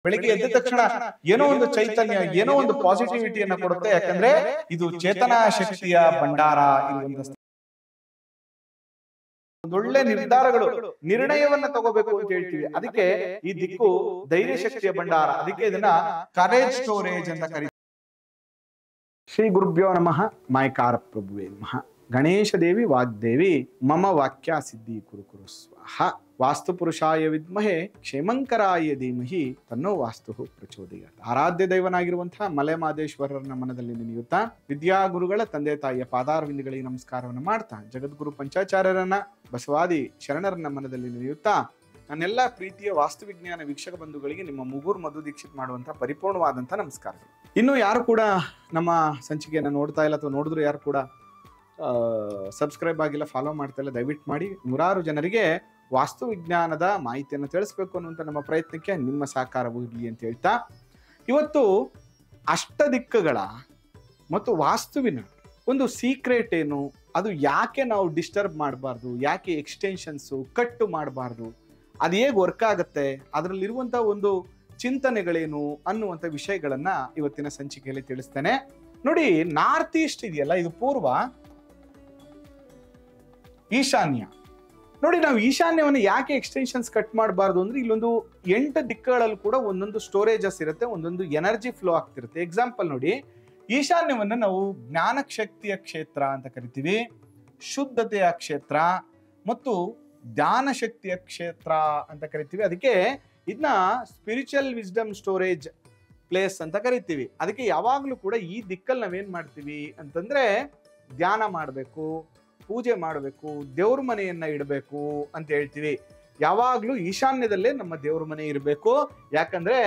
ಬೆಳಿಗ್ಗೆ ಎದ್ದ ತಕ್ಷಣ ಏನೋ ಒಂದು ಚೈತನ್ಯ, ಏನೋ ಒಂದು ಪಾಸಿಟಿವಿಟಿಯನ್ನ ಕೊಡುತ್ತೆ. ಯಾಕಂದ್ರೆ ಇದು ಚೇತನಾ ಶಕ್ತಿಯ ಭಂಡಾರ ಇರುವಂತ ಒಂದೊಳ್ಳೆ ನಿರ್ಧಾರಗಳು, ನಿರ್ಣಯವನ್ನ ತಗೋಬೇಕು ಅಂತ ಹೇಳ್ತೀವಿ. ಅದಕ್ಕೆ ಈ ದಿಕ್ಕು ಧೈರ್ಯ ಶಕ್ತಿಯ ಭಂಡಾರ. ಅದಕ್ಕೆ ಇದನ್ನ ಕರೇಜ್ ಸ್ಟೋರೇಜ್ ಅಂತ ಕರೀತೀವಿ. ಶ್ರೀ ಗುರುಭ್ಯೋ ನಮಃ. ಮಾಯಕಾರ ಪ್ರಭುವೇ ನಮಃ. ಗಣೇಶ ದೇವಿ ವಾಗ್ದೇವಿ ಮಮ ವಾಕ್ಯ ಸಿದ್ಧಿ ಕುರು ಕುರು ಸ್ವಾಹ. ವಾಸ್ತು ಪುರುಷಾಯ ವಿದ್ಮಹೆ ಕ್ಷೇಮಂಕರಾಯ ಧೀಮಹಿ ತನ್ನೋ ವಾಸ್ತು ಪ್ರಚೋದಯಾತ್. ಆರಾಧ್ಯ ದೈವನಾಗಿರುವಂತಹ ಮಲೆ ಮಾದೇಶ್ವರರನ್ನ ಮನದಲ್ಲಿ ನೆನೆಯುತ್ತಾ, ವಿದ್ಯಾಗುರುಗಳ ತಂದೆ ತಾಯಿಯ ಪಾದಾರವಿಂದಗಳಿಗೆ ನಮಸ್ಕಾರವನ್ನು ಮಾಡ್ತಾ, ಜಗದ್ಗುರು ಪಂಚಾಚಾರ್ಯರನ್ನ, ಬಸವಾದಿ ಶರಣರನ್ನ ಮನದಲ್ಲಿ ನೆನೆಯುತ್ತಾ, ನನ್ನೆಲ್ಲ ಪ್ರೀತಿಯ ವಾಸ್ತುವಿಜ್ಞಾನ ವೀಕ್ಷಕ ಬಂಧುಗಳಿಗೆ ನಿಮ್ಮ ಮುಗುರ್ ಮಧು ದೀಕ್ಷಿತ್ ಮಾಡುವಂತಹ ಪರಿಪೂರ್ಣವಾದಂಥ ನಮಸ್ಕಾರಗಳು. ಇನ್ನು ಯಾರು ಕೂಡ ನಮ್ಮ ಸಂಚಿಕೆಯನ್ನು ನೋಡ್ತಾ ಇಲ್ಲ ಅಥವಾ ನೋಡಿದ್ರು ಯಾರು ಕೂಡ ಸಬ್ಸ್ಕ್ರೈಬ್ ಆಗಿಲ್ಲ, ಫಾಲೋ ಮಾಡ್ತಾ ಇಲ್ಲ, ದಯವಿಟ್ಟು ಮಾಡಿ. ನೂರಾರು ಜನರಿಗೆ ವಾಸ್ತುವಿಜ್ಞಾನದ ಮಾಹಿತಿಯನ್ನು ತಿಳಿಸ್ಬೇಕು ಅನ್ನುವಂಥ ನಮ್ಮ ಪ್ರಯತ್ನಕ್ಕೆ ನಿಮ್ಮ ಸಹಕಾರವೂ ಇರಲಿ ಅಂತ ಹೇಳ್ತಾ, ಇವತ್ತು ಅಷ್ಟದಿಕ್ಕುಗಳ ಮತ್ತು ವಾಸ್ತುವಿನ ಒಂದು ಸೀಕ್ರೆಟ್ ಏನು, ಅದು ಯಾಕೆ ನಾವು ಡಿಸ್ಟರ್ಬ್ ಮಾಡಬಾರ್ದು, ಯಾಕೆ ಎಕ್ಸ್ಟೆನ್ಷನ್ಸು ಕಟ್ಟು ಮಾಡಬಾರ್ದು, ಅದು ಹೇಗೆ ವರ್ಕ್ ಆಗುತ್ತೆ, ಅದರಲ್ಲಿರುವಂಥ ಒಂದು ಚಿಂತನೆಗಳೇನು ಅನ್ನುವಂಥ ವಿಷಯಗಳನ್ನ ಇವತ್ತಿನ ಸಂಚಿಕೆಯಲ್ಲಿ ತಿಳಿಸ್ತೇನೆ. ನೋಡಿ, ನಾರ್ತ್ ಈಸ್ಟ್ ಇದೆಯಲ್ಲ, ಇದು ಪೂರ್ವ, ಈಶಾನ್ಯ. ನೋಡಿ, ನಾವು ಈಶಾನ್ಯವನ್ನು ಯಾಕೆ ಎಕ್ಸ್ಟೆನ್ಷನ್ಸ್ ಕಟ್ ಮಾಡಬಾರ್ದು ಅಂದ್ರೆ, ಇಲ್ಲೊಂದು 8 ದಿಕ್ಕುಗಳಲ್ಲಿ ಕೂಡ ಒಂದೊಂದು ಸ್ಟೋರೇಜಸ್ ಇರುತ್ತೆ, ಒಂದೊಂದು ಎನರ್ಜಿ ಫ್ಲೋ ಆಗ್ತಿರುತ್ತೆ. ಎಕ್ಸಾಂಪಲ್ ನೋಡಿ, ಈಶಾನ್ಯವನ್ನು ನಾವು ಜ್ಞಾನ ಶಕ್ತಿಯ ಕ್ಷೇತ್ರ ಅಂತ ಕರಿತೀವಿ, ಶುದ್ಧತೆಯ ಕ್ಷೇತ್ರ ಮತ್ತು ಧ್ಯಾನ ಶಕ್ತಿಯ ಕ್ಷೇತ್ರ ಅಂತ ಕರಿತೀವಿ. ಅದಕ್ಕೆ ಇದನ್ನ ಸ್ಪಿರಿಚುವಲ್ ವಿಸ್ಡಮ್ ಸ್ಟೋರೇಜ್ ಪ್ಲೇಸ್ ಅಂತ ಕರಿತೀವಿ. ಅದಕ್ಕೆ ಯಾವಾಗಲೂ ಕೂಡ ಈ ದಿಕ್ಕಲ್ಲಿ ನಾವೇನ್ ಮಾಡ್ತೀವಿ ಅಂತಂದ್ರೆ, ಧ್ಯಾನ ಮಾಡಬೇಕು, ಪೂಜೆ ಮಾಡಬೇಕು, ದೇವ್ರ ಮನೆಯನ್ನ ಇಡಬೇಕು ಅಂತ ಹೇಳ್ತೀವಿ. ಯಾವಾಗ್ಲೂ ಈಶಾನ್ಯದಲ್ಲೇ ನಮ್ಮ ದೇವ್ರ ಮನೆ ಇರಬೇಕು. ಯಾಕಂದ್ರೆ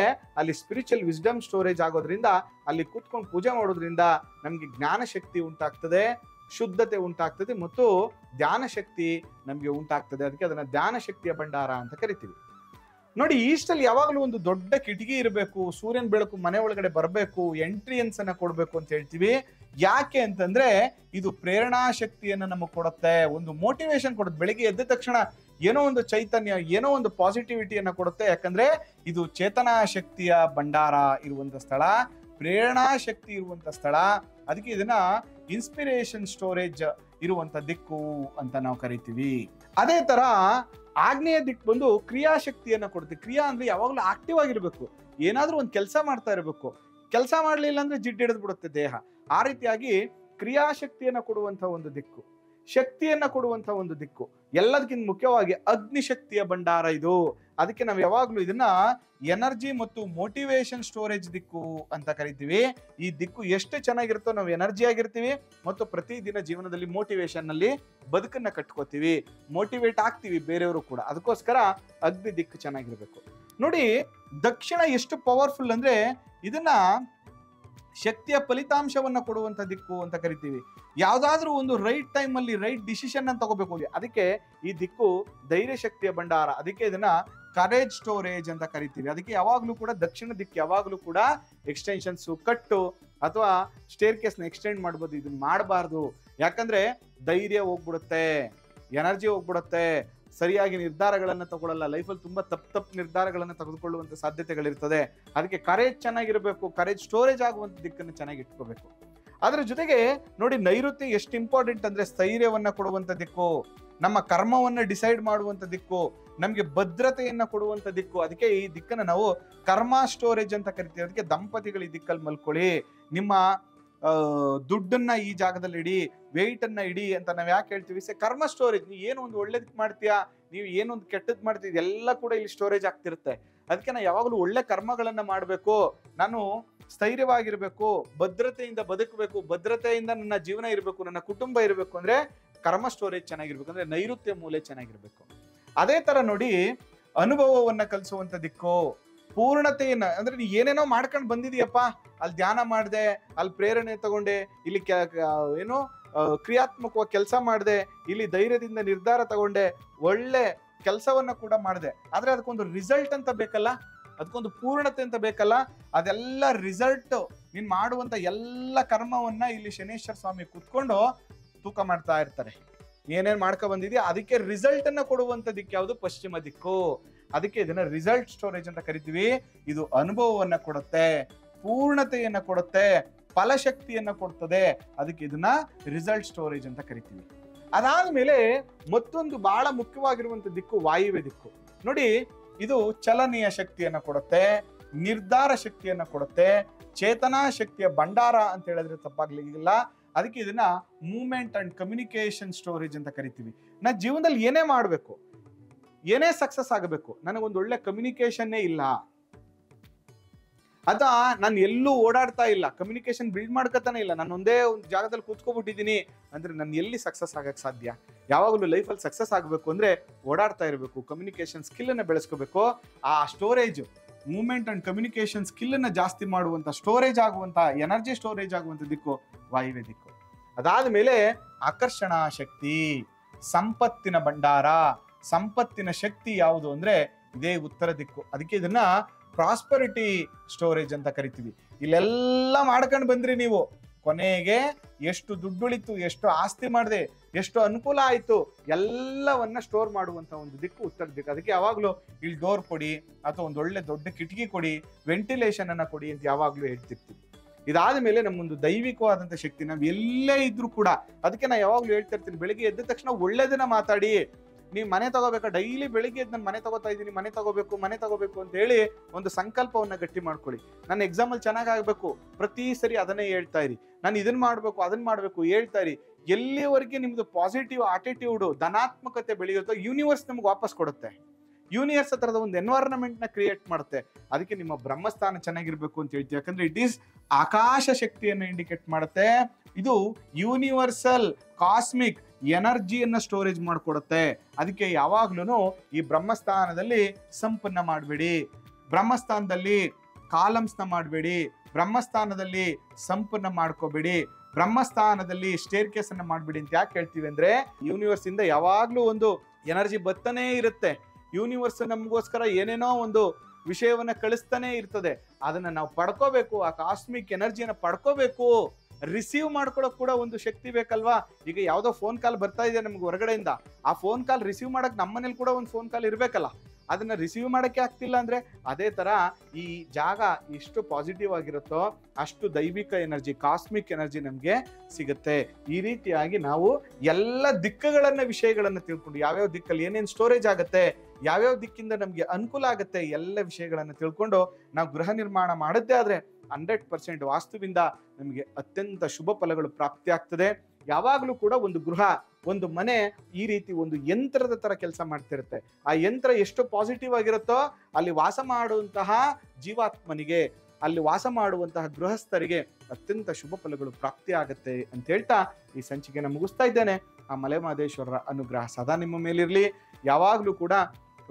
ಅಲ್ಲಿ ಸ್ಪಿರಿಚುವಲ್ ವಿಸ್ಡಮ್ ಸ್ಟೋರೇಜ್ ಆಗೋದ್ರಿಂದ, ಅಲ್ಲಿ ಕೂತ್ಕೊಂಡು ಪೂಜೆ ಮಾಡೋದ್ರಿಂದ ನಮ್ಗೆ ಜ್ಞಾನ ಶಕ್ತಿ ಉಂಟಾಗ್ತದೆ, ಶುದ್ಧತೆ ಉಂಟಾಗ್ತದೆ ಮತ್ತು ಧ್ಯಾನ ಶಕ್ತಿ ನಮ್ಗೆ ಉಂಟಾಗ್ತದೆ. ಅದಕ್ಕೆ ಅದನ್ನ ಧ್ಯಾನ ಶಕ್ತಿಯ ಭಂಡಾರ ಅಂತ ಕರಿತೀವಿ. ನೋಡಿ, ಈಸ್ಟಲ್ಲಿ ಯಾವಾಗಲೂ ಒಂದು ದೊಡ್ಡ ಕಿಟಕಿ ಇರಬೇಕು, ಸೂರ್ಯನ ಬೆಳಕು ಮನೆ ಒಳಗಡೆ ಬರಬೇಕು, ಎಂಟ್ರಿಯನ್ಸ್ ಅನ್ನ ಕೊಡ್ಬೇಕು ಅಂತ ಹೇಳ್ತೀವಿ. ಯಾಕೆ ಅಂತಂದ್ರೆ, ಇದು ಪ್ರೇರಣಾ ಶಕ್ತಿಯನ್ನ ನಮಗೆ ಕೊಡುತ್ತೆ, ಒಂದು ಮೋಟಿವೇಶನ್ ಕೊಡುತ್ತೆ. ಬೆಳಿಗ್ಗೆ ಎದ್ದ ತಕ್ಷಣ ಏನೋ ಒಂದು ಚೈತನ್ಯ, ಏನೋ ಒಂದು ಪಾಸಿಟಿವಿಟಿಯನ್ನ ಕೊಡುತ್ತೆ. ಯಾಕಂದ್ರೆ ಇದು ಚೇತನಾ ಶಕ್ತಿಯ ಭಂಡಾರ ಇರುವಂತ ಸ್ಥಳ, ಪ್ರೇರಣಾ ಶಕ್ತಿ ಇರುವಂತ ಸ್ಥಳ. ಅದಕ್ಕೆ ಇದನ್ನ ಇನ್ಸ್ಪಿರೇಷನ್ ಸ್ಟೋರೇಜ್ ಇರುವಂತ ದಿಕ್ಕು ಅಂತ ನಾವು ಕರಿತೀವಿ. ಅದೇ ತರ ಆಗ್ನೇಯ ದಿಕ್ಕು ಬಂದು ಕ್ರಿಯಾಶಕ್ತಿಯನ್ನ ಕೊಡುತ್ತೆ. ಕ್ರಿಯಾ ಅಂದ್ರೆ ಯಾವಾಗಲೂ ಆಕ್ಟಿವ್ ಆಗಿರ್ಬೇಕು, ಏನಾದ್ರೂ ಒಂದು ಕೆಲಸ ಮಾಡ್ತಾ ಇರಬೇಕು. ಕೆಲಸ ಮಾಡ್ಲಿಲ್ಲ ಅಂದ್ರೆ ಜಿಡ್ಡು ಹಿಡಿದು ಬಿಡುತ್ತೆ ದೇಹ. ಆ ರೀತಿಯಾಗಿ ಕ್ರಿಯಾಶಕ್ತಿಯನ್ನ ಕೊಡುವಂತ ಒಂದು ದಿಕ್ಕು, ಶಕ್ತಿಯನ್ನ ಕೊಡುವಂತ ಒಂದು ದಿಕ್ಕು. ಎಲ್ಲದಕ್ಕಿಂತ ಮುಖ್ಯವಾಗಿ ಅಗ್ನಿ ಶಕ್ತಿಯ ಭಂಡಾರ ಇದು. ಅದಕ್ಕೆ ನಾವು ಯಾವಾಗ್ಲೂ ಇದನ್ನ ಎನರ್ಜಿ ಮತ್ತು ಮೋಟಿವೇಶನ್ ಸ್ಟೋರೇಜ್ ದಿಕ್ಕು ಅಂತ ಕರಿತೀವಿ. ಈ ದಿಕ್ಕು ಎಷ್ಟು ಚೆನ್ನಾಗಿರುತ್ತೋ ನಾವು ಎನರ್ಜಿ ಆಗಿರ್ತೀವಿ ಮತ್ತು ಪ್ರತಿದಿನ ಜೀವನದಲ್ಲಿ ಮೋಟಿವೇಶನ್ ನಲ್ಲಿ ಬದುಕನ್ನ ಕಟ್ಕೋತೀವಿ, ಮೋಟಿವೇಟ್ ಆಗ್ತೀವಿ ಬೇರೆಯವರು ಕೂಡ. ಅದಕ್ಕೋಸ್ಕರ ಅಗ್ನಿ ದಿಕ್ಕು ಚೆನ್ನಾಗಿರ್ಬೇಕು. ನೋಡಿ, ದಕ್ಷಿಣ ಎಷ್ಟು ಪವರ್ಫುಲ್ ಅಂದ್ರೆ, ಇದನ್ನ ಶಕ್ತಿಯ ಫಲಿತಾಂಶವನ್ನ ಕೊಡುವಂತ ದಿಕ್ಕು ಅಂತ ಕರಿತೀವಿ. ಯಾವ್ದಾದ್ರೂ ಒಂದು ರೈಟ್ ಟೈಮ್ ಅಲ್ಲಿ ರೈಟ್ ಡಿಸಿಷನ್ ಅನ್ನು ತಗೋಬೇಕು. ಅದಕ್ಕೆ ಈ ದಿಕ್ಕು ಧೈರ್ಯ ಶಕ್ತಿಯ ಭಂಡಾರ. ಅದಕ್ಕೆ ಇದನ್ನ ಕರೇಜ್ ಸ್ಟೋರೇಜ್ ಅಂತ ಕರಿತೀವಿ. ಅದಕ್ಕೆ ಯಾವಾಗ್ಲೂ ಕೂಡ ದಕ್ಷಿಣ ದಿಕ್ಕು ಯಾವಾಗ್ಲೂ ಕೂಡ ಎಕ್ಸ್ಟೆನ್ಷನ್ಸ್, ಕಟ್ಟು ಅಥವಾ ಸ್ಟೇರ್ ಕೇಸ್ ನ ಎಕ್ಸ್ಟೆಂಡ್ ಮಾಡ್ಬೋದು. ಇದನ್ನ ಮಾಡಬಾರ್ದು. ಯಾಕಂದ್ರೆ ಧೈರ್ಯ ಹೋಗ್ಬಿಡುತ್ತೆ, ಎನರ್ಜಿ ಹೋಗ್ಬಿಡುತ್ತೆ, ಸರಿಯಾಗಿ ನಿರ್ಧಾರಗಳನ್ನ ತಗೊಳ್ಳಲ್ಲ, ಲೈಫಲ್ಲಿ ತುಂಬಾ ತಪ್ಪು ನಿರ್ಧಾರಗಳನ್ನ ತೆಗೆದುಕೊಳ್ಳುವಂತ ಸಾಧ್ಯತೆಗಳಿರ್ತದೆ. ಅದಕ್ಕೆ ಕರೇಜ್ ಚೆನ್ನಾಗಿರ್ಬೇಕು, ಕರೇಜ್ ಸ್ಟೋರೇಜ್ ಆಗುವಂತ ದಿಕ್ಕನ್ನು ಚೆನ್ನಾಗಿ ಇಟ್ಕೋಬೇಕು. ಅದ್ರ ಜೊತೆಗೆ ನೋಡಿ, ನೈಋತ್ಯ ಎಷ್ಟು ಇಂಪಾರ್ಟೆಂಟ್ ಅಂದ್ರೆ, ಸ್ಥೈರ್ಯವನ್ನ ಕೊಡುವಂತ ದಿಕ್ಕು, ನಮ್ಮ ಕರ್ಮವನ್ನ ಡಿಸೈಡ್ ಮಾಡುವಂತ ದಿಕ್ಕು, ನಮ್ಗೆ ಭದ್ರತೆಯನ್ನ ಕೊಡುವಂತ ದಿಕ್ಕು. ಅದಕ್ಕೆ ಈ ದಿಕ್ಕನ್ನ ನಾವು ಕರ್ಮ ಸ್ಟೋರೇಜ್ ಅಂತ ಕರಿತೀವಿ. ಅದಕ್ಕೆ ದಂಪತಿಗಳು ಈ ದಿಕ್ಕಲ್ಲಿ ಮಲ್ಕೊಳ್ಳಿ, ನಿಮ್ಮ ದುಡ್ಡನ್ನ ಈ ಜಾಗದಲ್ಲಿ ಇಡಿ, ವೆಯ್ಟ್ ಅನ್ನ ಇಡಿ ಅಂತ ನಾವ್ ಯಾಕೆ ಹೇಳ್ತೀವಿ? ಕರ್ಮ ಸ್ಟೋರೇಜ್. ನೀವು ಏನೋ ಒಂದು ಒಳ್ಳೇದಕ್ಕೆ ಮಾಡ್ತೀಯಾ, ನೀವು ಏನೊಂದು ಕೆಟ್ಟದ್ ಮಾಡ್ತೀವಿ, ಎಲ್ಲ ಕೂಡ ಇಲ್ಲಿ ಸ್ಟೋರೇಜ್ ಆಗ್ತಿರುತ್ತೆ. ಅದಕ್ಕೆ ನಾವು ಯಾವಾಗಲೂ ಒಳ್ಳೆ ಕರ್ಮಗಳನ್ನ ಮಾಡಬೇಕು, ನಾನು ಸ್ಥೈರ್ಯವಾಗಿರ್ಬೇಕು, ಭದ್ರತೆಯಿಂದ ಬದುಕಬೇಕು, ಭದ್ರತೆಯಿಂದ ನನ್ನ ಜೀವನ ಇರಬೇಕು, ನನ್ನ ಕುಟುಂಬ ಇರಬೇಕು ಅಂದ್ರೆ ಕರ್ಮ ಸ್ಟೋರೇಜ್ ಚೆನ್ನಾಗಿರ್ಬೇಕು, ಅಂದ್ರೆ ನೈಋತ್ಯ ಮೂಲೆ ಚೆನ್ನಾಗಿರ್ಬೇಕು. ಅದೇ ತರ ನೋಡಿ, ಅನುಭವವನ್ನ ಕಲಿಸುವಂತ ದಿಕ್ಕು, ಪೂರ್ಣತೆಯನ್ನ ಅಂದ್ರೆ ನೀ ಏನೇನೋ ಮಾಡ್ಕೊಂಡು ಬಂದಿದೀಯಪ್ಪ, ಅಲ್ಲಿ ಧ್ಯಾನ ಮಾಡಿದೆ, ಅಲ್ಲಿ ಪ್ರೇರಣೆ ತಗೊಂಡೆ, ಇಲ್ಲಿ ಏನೋ ಕ್ರಿಯಾತ್ಮಕವಾಗಿ ಕೆಲಸ ಮಾಡಿದೆ, ಇಲ್ಲಿ ಧೈರ್ಯದಿಂದ ನಿರ್ಧಾರ ತಗೊಂಡೆ, ಒಳ್ಳೆ ಕೆಲಸವನ್ನ ಕೂಡ ಮಾಡಿದೆ. ಆದ್ರೆ ಅದಕ್ಕೊಂದು ರಿಸಲ್ಟ್ ಅಂತ ಬೇಕಲ್ಲ, ಅದಕ್ಕೊಂದು ಪೂರ್ಣತೆ ಅಂತ ಬೇಕಲ್ಲ. ಅದೆಲ್ಲ ರಿಸಲ್ಟ್ ನೀನ್ ಮಾಡುವಂತ ಎಲ್ಲ ಕರ್ಮವನ್ನ ಇಲ್ಲಿ ಶನೇಶ್ವರ ಸ್ವಾಮಿ ಕೂತ್ಕೊಂಡು ತೂಕ ಮಾಡ್ತಾ ಇರ್ತಾರೆ. ಏನೇನ್ ಮಾಡ್ಕೊ ಬಂದಿದ್ಯಾ ಅದಕ್ಕೆ ರಿಸಲ್ಟ್ ಅನ್ನ ಕೊಡುವಂತ ದಿಕ್ಕು ಯಾವುದು? ಪಶ್ಚಿಮ ದಿಕ್ಕು. ಅದಕ್ಕೆ ಇದನ್ನ ರಿಸಲ್ಟ್ ಸ್ಟೋರೇಜ್ ಅಂತ ಕರಿತೀವಿ. ಇದು ಅನುಭವವನ್ನ ಕೊಡುತ್ತೆ, ಪೂರ್ಣತೆಯನ್ನ ಕೊಡುತ್ತೆ, ಫಲಶಕ್ತಿಯನ್ನ ಕೊಡ್ತದೆ. ಅದಕ್ಕೆ ಇದನ್ನ ರಿಸಲ್ಟ್ ಸ್ಟೋರೇಜ್ ಅಂತ ಕರಿತೀವಿ. ಅದಾದ್ಮೇಲೆ ಮತ್ತೊಂದು ಬಹಳ ಮುಖ್ಯವಾಗಿರುವಂತ ದಿಕ್ಕು ವಾಯುವ್ಯ ದಿಕ್ಕು. ನೋಡಿ, ಇದು ಚಲನೆಯ ಶಕ್ತಿಯನ್ನ ಕೊಡುತ್ತೆ, ನಿರ್ಧಾರ ಶಕ್ತಿಯನ್ನ ಕೊಡುತ್ತೆ, ಚೇತನಾ ಶಕ್ತಿಯ ಭಂಡಾರ ಅಂತ ಹೇಳಿದ್ರೆ ತಪ್ಪಾಗ್ಲಿಕ್ಕಿಲ್ಲ. ಅದಕ್ಕೆ ಇದನ್ನ ಮೂವ್ಮೆಂಟ್ ಅಂಡ್ ಕಮ್ಯುನಿಕೇಶನ್ ಸ್ಟೋರೇಜ್ ಅಂತ ಕರಿತೀವಿ. ನಾ ಜೀವನದಲ್ಲಿ ಏನೇ ಮಾಡ್ಬೇಕು, ಏನೇ ಸಕ್ಸಸ್ ಆಗಬೇಕು, ನನಗೊಂದು ಒಳ್ಳೆ ಕಮ್ಯುನಿಕೇಶನ್ನೇ ಇಲ್ಲ, ಅದ ನಾನು ಎಲ್ಲೂ ಓಡಾಡ್ತಾ ಇಲ್ಲ, ಕಮ್ಯುನಿಕೇಶನ್ ಬಿಲ್ಡ್ ಮಾಡ್ಕೊತಾನೆ ಇಲ್ಲ, ನಾನು ಒಂದೇ ಒಂದು ಜಾಗದಲ್ಲಿ ಕೂತ್ಕೊಬಿಟ್ಟಿದ್ದೀನಿ ಅಂದ್ರೆ ನಾನು ಎಲ್ಲಿ ಸಕ್ಸಸ್ ಆಗಕ್ಕೆ ಸಾಧ್ಯ? ಯಾವಾಗಲೂ ಲೈಫಲ್ಲಿ ಸಕ್ಸಸ್ ಆಗಬೇಕು ಅಂದ್ರೆ ಓಡಾಡ್ತಾ ಇರಬೇಕು, ಕಮ್ಯುನಿಕೇಶನ್ ಸ್ಕಿಲ್ ಅನ್ನ ಬೆಳೆಸ್ಕೋಬೇಕು. ಆ storage, movement and communication skill ಅನ್ನ ಜಾಸ್ತಿ ಮಾಡುವಂತ, ಸ್ಟೋರೇಜ್ ಆಗುವಂತ, ಎನರ್ಜಿ ಸ್ಟೋರೇಜ್ ಆಗುವಂತ ದಿಕ್ಕು ವಾಯುವ್ಯ ದಿಕ್ಕು. ಅದಾದ ಮೇಲೆ ಆಕರ್ಷಣಾ ಶಕ್ತಿ, ಸಂಪತ್ತಿನ ಭಂಡಾರ, ಸಂಪತ್ತಿನ ಶಕ್ತಿ ಯಾವುದು ಅಂದ್ರೆ ಇದೇ ಉತ್ತರ ದಿಕ್ಕು. ಅದಕ್ಕೆ ಇದನ್ನ ಪ್ರಾಸ್ಪರಿಟಿ ಸ್ಟೋರೇಜ್ ಅಂತ ಕರಿತೀವಿ. ಇಲ್ಲೆಲ್ಲ ಮಾಡ್ಕೊಂಡು ಬಂದ್ರಿ ನೀವು, ಕೊನೆಗೆ ಎಷ್ಟು ದುಡ್ಡುಳಿತು, ಎಷ್ಟು ಆಸ್ತಿ ಮಾಡಿದೆ, ಎಷ್ಟು ಅನುಕೂಲ ಆಯ್ತು, ಎಲ್ಲವನ್ನ ಸ್ಟೋರ್ ಮಾಡುವಂತ ಒಂದು ದಿಕ್ಕು ಉತ್ತರ ದಿಕ್ಕು. ಅದಕ್ಕೆ ಯಾವಾಗ್ಲೂ ಇಲ್ಲಿ ಡೋರ್ ಕೊಡಿ ಅಥವಾ ಒಂದು ಒಳ್ಳೆ ದೊಡ್ಡ ಕಿಟಕಿ ಕೊಡಿ, ವೆಂಟಿಲೇಷನ್ ಅನ್ನ ಕೊಡಿ ಅಂತ ಯಾವಾಗ್ಲೂ ಹೇಳ್ತಿರ್ತೀವಿ. ಇದಾದ ಮೇಲೆ ನಮ್ಮೊಂದು ದೈವಿಕವಾದಂತ ಶಕ್ತಿ, ನಾವ್ ಎಲ್ಲೇ ಇದ್ರು ಕೂಡ, ಅದಕ್ಕೆ ನಾ ಯಾವಾಗ್ಲೂ ಹೇಳ್ತಾ ಇರ್ತೀನಿ, ಬೆಳಿಗ್ಗೆ ಎದ್ದ ತಕ್ಷಣ ಒಳ್ಳೇದನ್ನ ಮಾತಾಡಿ. ನೀವು ಮನೆ ತಗೋಬೇಕಾ, ಡೈಲಿ ಬೆಳಿಗ್ಗೆ ಎದ್ದು ನಾನು ಮನೆ ತಗೋತಾ ಇದ್ದೀನಿ, ಮನೆ ತಗೋಬೇಕು ಅಂತ ಹೇಳಿ ಒಂದು ಸಂಕಲ್ಪವನ್ನ ಗಟ್ಟಿ ಮಾಡ್ಕೊಳ್ಳಿ. ನನ್ನ ಎಕ್ಸಾಮಲ್ಲಿ ಚೆನ್ನಾಗಾಗಬೇಕು, ಪ್ರತಿ ಸರಿ ಅದನ್ನೇ ಹೇಳ್ತಾ ಇರಿ. ನಾನು ಇದನ್ನ ಮಾಡ್ಬೇಕು ಹೇಳ್ತಾ ಇರಿ. ಎಲ್ಲಿವರೆಗೆ ನಿಮ್ದು ಪಾಸಿಟಿವ್ ಆಟಿಟ್ಯೂಡ್, ಧನಾತ್ಮಕತೆ ಬೆಳೆಯುತ್ತೋ ಯೂನಿವರ್ಸ್ ನಮ್ಗೆ ವಾಪಸ್ ಕೊಡುತ್ತೆ. ಯೂನಿವರ್ಸ್ ಹತ್ರದ ಒಂದು ಎನ್ವೈರನ್ಮೆಂಟ್ ನ ಕ್ರಿಯೇಟ್ ಮಾಡುತ್ತೆ. ಅದಕ್ಕೆ ನಿಮ್ಮ ಬ್ರಹ್ಮಸ್ಥಾನ ಚೆನ್ನಾಗಿರ್ಬೇಕು ಅಂತ ಹೇಳ್ತೀವಿ. ಯಾಕಂದ್ರೆ ಇಟ್ ಈಸ್ ಆಕಾಶ ಶಕ್ತಿಯನ್ನು ಇಂಡಿಕೇಟ್ ಮಾಡುತ್ತೆ. ಇದು ಯೂನಿವರ್ಸಲ್ ಕಾಸ್ಮಿಕ್ ಎನರ್ಜಿಯನ್ನ ಸ್ಟೋರೇಜ್ ಮಾಡ್ಕೊಡುತ್ತೆ. ಅದಕ್ಕೆ ಯಾವಾಗ್ಲೂ ಈ ಬ್ರಹ್ಮಸ್ಥಾನದಲ್ಲಿ ಸಂಪನ್ನ ಮಾಡಬೇಡಿ, ಬ್ರಹ್ಮಸ್ಥಾನದಲ್ಲಿ ಕಾಲಮ್ಸ್ನ ಮಾಡಬೇಡಿ, ಬ್ರಹ್ಮಸ್ಥಾನದಲ್ಲಿ ಸಂಪನ್ನ ಮಾಡ್ಕೋಬೇಡಿ, ಬ್ರಹ್ಮಸ್ಥಾನದಲ್ಲಿ ಸ್ಟೇರ್ ಕೇಸ್ ಅನ್ನ ಮಾಡ್ಬೇಡಿ ಅಂತ ಯಾಕೆ ಹೇಳ್ತೀವಿ ಅಂದ್ರೆ, ಯೂನಿವರ್ಸ್ ಇಂದ ಯಾವಾಗ್ಲೂ ಒಂದು ಎನರ್ಜಿ ಬರ್ತಾನೆ ಇರುತ್ತೆ. ಯೂನಿವರ್ಸ್ ನಮಗೋಸ್ಕರ ಏನೇನೋ ಒಂದು ವಿಷಯವನ್ನ ಕಳಿಸ್ತಾನೆ ಇರ್ತದೆ. ಅದನ್ನ ನಾವು ಪಡ್ಕೋಬೇಕು, ಆ ಕಾಸ್ಮಿಕ್ ಎನರ್ಜಿಯನ್ನ ಪಡ್ಕೋಬೇಕು. ರಿಸೀವ್ ಮಾಡ್ಕೊಳಕ್ ಕೂಡ ಒಂದು ಶಕ್ತಿ ಬೇಕಲ್ವಾ? ಈಗ ಯಾವ್ದೋ ಫೋನ್ ಕಾಲ್ ಬರ್ತಾ ಇದೆ ನಮ್ಗೆ ಹೊರಗಡೆಯಿಂದ, ಆ ಫೋನ್ ಕಾಲ್ ರಿಸೀವ್ ಮಾಡಕ್ ನಮ್ಮನೇಲಿ ಕೂಡ ಒಂದು ಫೋನ್ ಕಾಲ್ ಇರ್ಬೇಕಲ್ಲ. ಅದನ್ನ ರಿಸೀವ್ ಮಾಡಕ್ಕೆ ಆಗ್ತಿಲ್ಲ ಅಂದ್ರೆ, ಅದೇ ತರ ಈ ಜಾಗ ಎಷ್ಟು ಪಾಸಿಟಿವ್ ಆಗಿರುತ್ತೋ ಅಷ್ಟು ದೈವಿಕ ಎನರ್ಜಿ, ಕಾಸ್ಮಿಕ್ ಎನರ್ಜಿ ನಮ್ಗೆ ಸಿಗುತ್ತೆ. ಈ ರೀತಿಯಾಗಿ ನಾವು ಎಲ್ಲ ದಿಕ್ಕುಗಳನ್ನ, ವಿಷಯಗಳನ್ನ ತಿಳ್ಕೊಂಡು, ಯಾವ್ಯಾವ ದಿಕ್ಕಲ್ಲಿ ಏನೇನ್ ಸ್ಟೋರೇಜ್ ಆಗುತ್ತೆ, ಯಾವ್ಯಾವ ದಿಕ್ಕಿಂದ ನಮ್ಗೆ ಅನುಕೂಲ ಆಗುತ್ತೆ, ಎಲ್ಲ ವಿಷಯಗಳನ್ನ ತಿಳ್ಕೊಂಡು ನಾವು ಗೃಹ ನಿರ್ಮಾಣ ಮಾಡದ್ದೇ ಆದ್ರೆ 100% ವಾಸ್ತುವಿಂದ ನಮಗೆ ಅತ್ಯಂತ ಶುಭ ಫಲಗಳು ಪ್ರಾಪ್ತಿ ಆಗ್ತದೆ. ಯಾವಾಗಲೂ ಕೂಡ ಒಂದು ಗೃಹ, ಒಂದು ಮನೆ ಈ ರೀತಿ ಒಂದು ಯಂತ್ರದ ತರ ಕೆಲಸ ಮಾಡ್ತಿರುತ್ತೆ. ಆ ಯಂತ್ರ ಎಷ್ಟು ಪಾಸಿಟಿವ್ ಆಗಿರುತ್ತೋ ಅಲ್ಲಿ ವಾಸ ಮಾಡುವಂತಹ ಜೀವಾತ್ಮನಿಗೆ, ಅಲ್ಲಿ ವಾಸ ಮಾಡುವಂತಹ ಗೃಹಸ್ಥರಿಗೆ ಅತ್ಯಂತ ಶುಭ ಫಲಗಳು ಪ್ರಾಪ್ತಿ ಆಗುತ್ತೆ ಅಂತ ಹೇಳ್ತಾ ಈ ಸಂಚಿಕೆನ ಮುಗಿಸ್ತಾ ಇದ್ದೇನೆ. ಆ ಮಲೆಮಹದೇಶ್ವರರ ಅನುಗ್ರಹ ಸದಾ ನಿಮ್ಮ ಮೇಲಿರಲಿ. ಯಾವಾಗಲೂ ಕೂಡ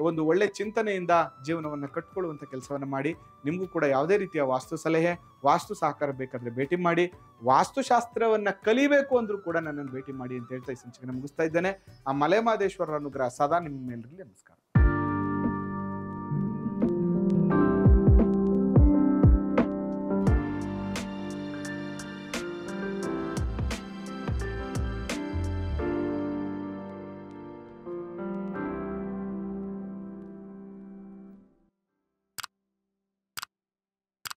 ಒಂದು ಒಳ್ಳೆ ಚಿಂತನೆಯಿಂದ ಜೀವನವನ್ನು ಕಟ್ಕೊಳ್ಳುವಂಥ ಕೆಲಸವನ್ನು ಮಾಡಿ. ನಿಮಗೂ ಕೂಡ ಯಾವುದೇ ರೀತಿಯ ವಾಸ್ತು ಸಲಹೆ, ವಾಸ್ತು ಸಹಕಾರ ಬೇಕಾದ್ರೆ ಭೇಟಿ ಮಾಡಿ. ವಾಸ್ತುಶಾಸ್ತ್ರವನ್ನ ಕಲಿಬೇಕು ಅಂದ್ರೂ ಕೂಡ ನನ್ನನ್ನು ಭೇಟಿ ಮಾಡಿ ಅಂತ ಹೇಳ್ತಾ ಈ ಸಂಚಿಕೆನ ಮುಗಿಸ್ತಾ ಇದ್ದೇನೆ. ಆ ಮಲೆಮಹದೇಶ್ವರರ ಅನುಗ್ರಹ ಸದಾ ನಿಮ್ಮ ಮೇಲಿರಲಿ. ನಮಸ್ಕಾರ.